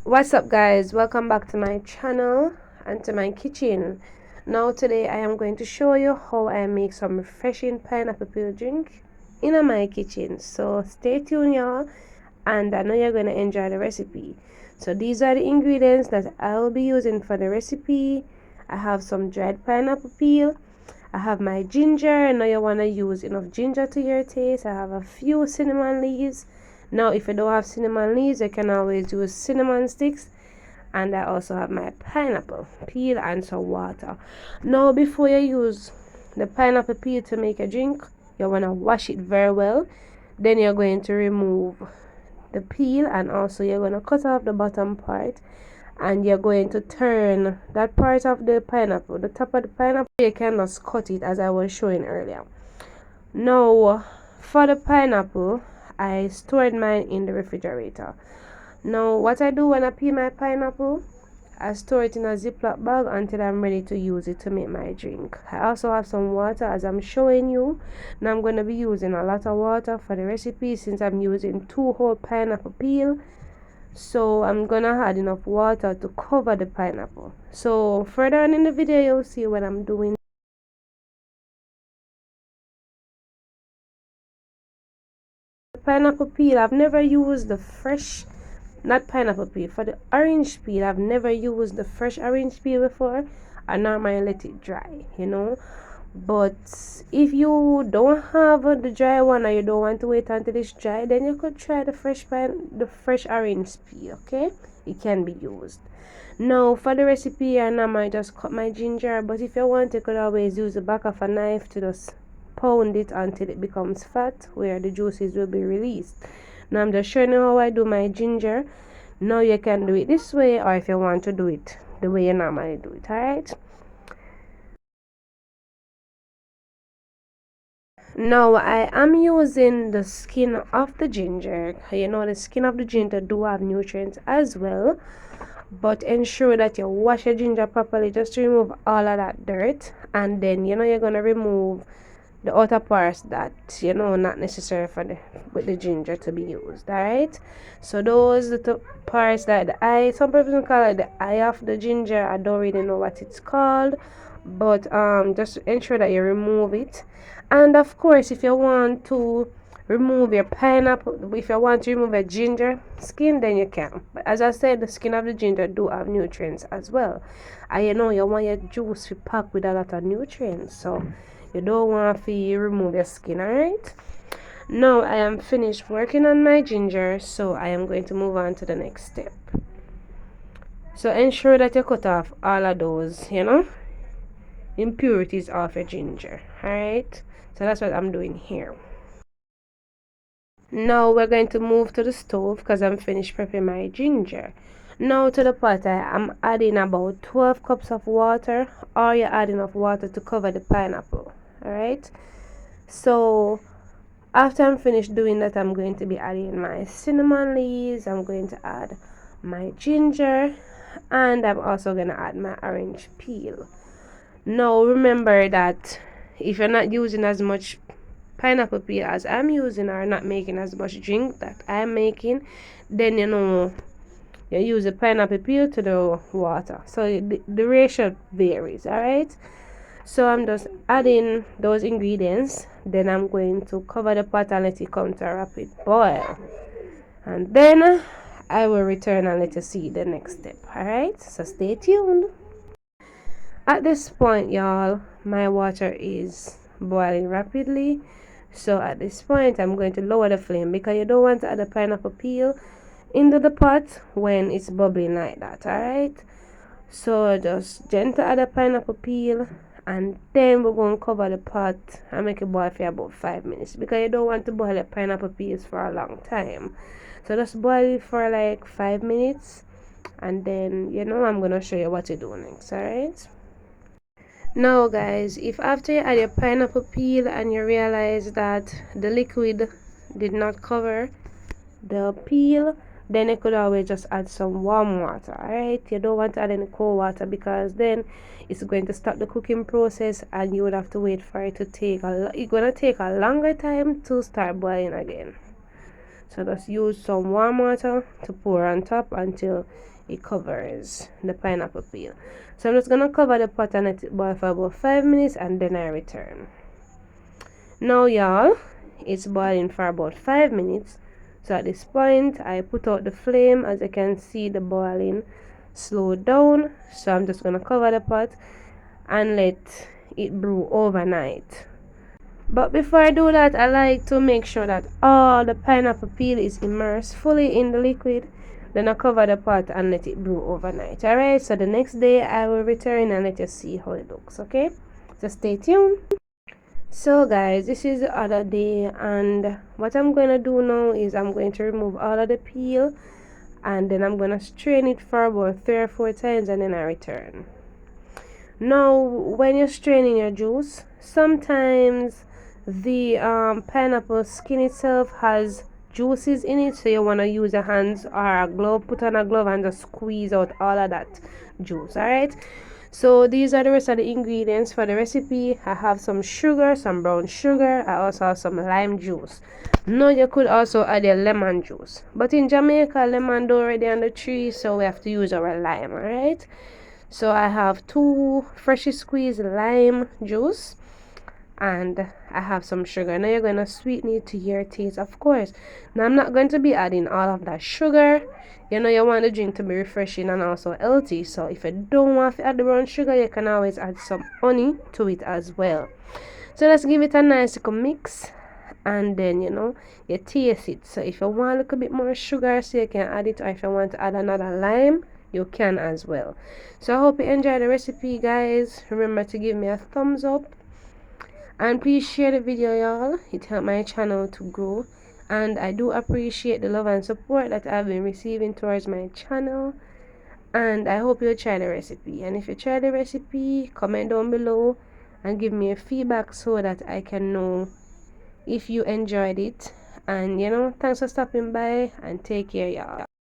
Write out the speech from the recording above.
What's up, guys? Welcome back to my channel and to my kitchen. Now today I am going to show you how I make some refreshing pineapple peel drink in my kitchen. So stay tuned, y'all, and I know you're going to enjoy the recipe. So these are the ingredients that I will be using for the recipe. I have some dried pineapple peel. I have my ginger. I know you want to use enough ginger to your taste. I have a few cinnamon leaves. Now if you don't have cinnamon leaves, you can always use cinnamon sticks. And I also have my pineapple peel and some water. Now before you use the pineapple peel to make a drink, you want to wash it very well. Then you're going to remove the peel, and also you're going to cut off the bottom part, and you're going to turn that part of the pineapple, the top of the pineapple. You can just cut it as I was showing earlier. Now for the pineapple, I stored mine in the refrigerator. Now what I do when I peel my pineapple, I store it in a Ziploc bag until I'm ready to use it to make my drink. I also have some water as I'm showing you. Now I'm going to be using a lot of water for the recipe since I'm using 2 whole pineapple peel. So I'm going to add enough water to cover the pineapple. So further on in the video you'll see what I'm doing. Pineapple peel, I've never used the fresh, not pineapple peel, for the orange peel I've never used the fresh orange peel before. I normally let it dry, but if you don't have the dry one or you don't want to wait until it's dry, then you could try the fresh orange peel. Okay, it can be used. Now for the recipe, I normally just cut my ginger, but if you want, you could always use the back of a knife to just pound it until it becomes fat, where the juices will be released. Now I'm just showing you how I do my ginger. Now you can do it this way, or if you want to do it the way you normally do it. Alright, now I am using the skin of the ginger. The skin of the ginger do have nutrients as well, but ensure that you wash your ginger properly just to remove all of that dirt. And then you're gonna remove the outer parts that not necessary for the ginger to be used. All right, so those little parts that the eye, some people call it the eye of the ginger. I don't really know what it's called, but just ensure that you remove it. And of course, if you want to remove your pineapple, if you want to remove a ginger skin, then you can. But as I said, the skin of the ginger do have nutrients as well, and you want your juice to pack with a lot of nutrients, so you don't want to remove your skin. Alright, now I am finished working on my ginger, so I am going to move on to the next step. So ensure that you cut off all of those impurities off your ginger. Alright, so that's what I'm doing here. Now we're going to move to the stove because I'm finished prepping my ginger. Now to the pot, I am adding about 12 cups of water, or you add enough water to cover the pineapple. Alright, so after I'm finished doing that, I'm going to be adding my cinnamon leaves, I'm going to add my ginger, and I'm also going to add my orange peel. Now remember that if you're not using as much pineapple peel as I'm using, or not making as much drink that I'm making, then you use the pineapple peel to the water, so the ratio varies. Alright, so I'm just adding those ingredients, then I'm going to cover the pot and let it come to a rapid boil, and then I will return and let you see the next step. Alright, so stay tuned. At this point, y'all, my water is boiling rapidly. So at this point, I'm going to lower the flame because you don't want to add the pineapple peel into the pot when it's bubbling like that. Alright, so just gently add the pineapple peel, and then we're going to cover the pot and make it boil for about 5 minutes, because you don't want to boil the pineapple peels for a long time. So just boil it for like 5 minutes, and then I'm going to show you what to do next. Alright, now guys, if after you add your pineapple peel and you realize that the liquid did not cover the peel, then you could always just add some warm water. Alright, you don't want to add any cold water because then it's going to stop the cooking process, and you would have to wait for it to take it's going to take a longer time to start boiling again. So just use some warm water to pour on top until it covers the pineapple peel. So I'm just gonna cover the pot and let it boil for about 5 minutes and then I return. Now y'all, it's boiling for about 5 minutes. So at this point I put out the flame. As you can see, the boiling slowed down. So I'm just gonna cover the pot and let it brew overnight. But before I do that, I like to make sure that all the pineapple peel is immersed fully in the liquid. Then I cover the pot and let it brew overnight. Alright, so the next day I will return and let you see how it looks, okay? So stay tuned. So guys, this is the other day, and what I'm going to do now is I'm going to remove all of the peel and then I'm going to strain it for about 3 or 4 times and then I return. Now when you're straining your juice, sometimes the pineapple skin itself has juices in it, so you want to use your hands or a glove, put on a glove and just squeeze out all of that juice. Alright, so these are the rest of the ingredients for the recipe. I have some sugar, some brown sugar. I also have some lime juice. Now you could also add your lemon juice, but in Jamaica lemon don't already on the tree, so we have to use our lime. Alright, so I have 2 freshly squeezed lime juice and I have some sugar. Now you're going to sweeten it to your taste, of course. Now I'm not going to be adding all of that sugar. You know, you want the drink to be refreshing and also healthy. So if you don't want to add the brown sugar, you can always add some honey to it as well. So let's give it a nice little mix. And then, you know, you taste it. So if you want a little bit more sugar, so you can add it. Or if you want to add another lime, you can as well. So I hope you enjoy the recipe, guys. Remember to give me a thumbs up. And please share the video, y'all. It helped my channel to grow. And I do appreciate the love and support that I've been receiving towards my channel. And I hope you try the recipe. And if you try the recipe, comment down below and give me a feedback so that I can know if you enjoyed it. And you know, thanks for stopping by and take care, y'all.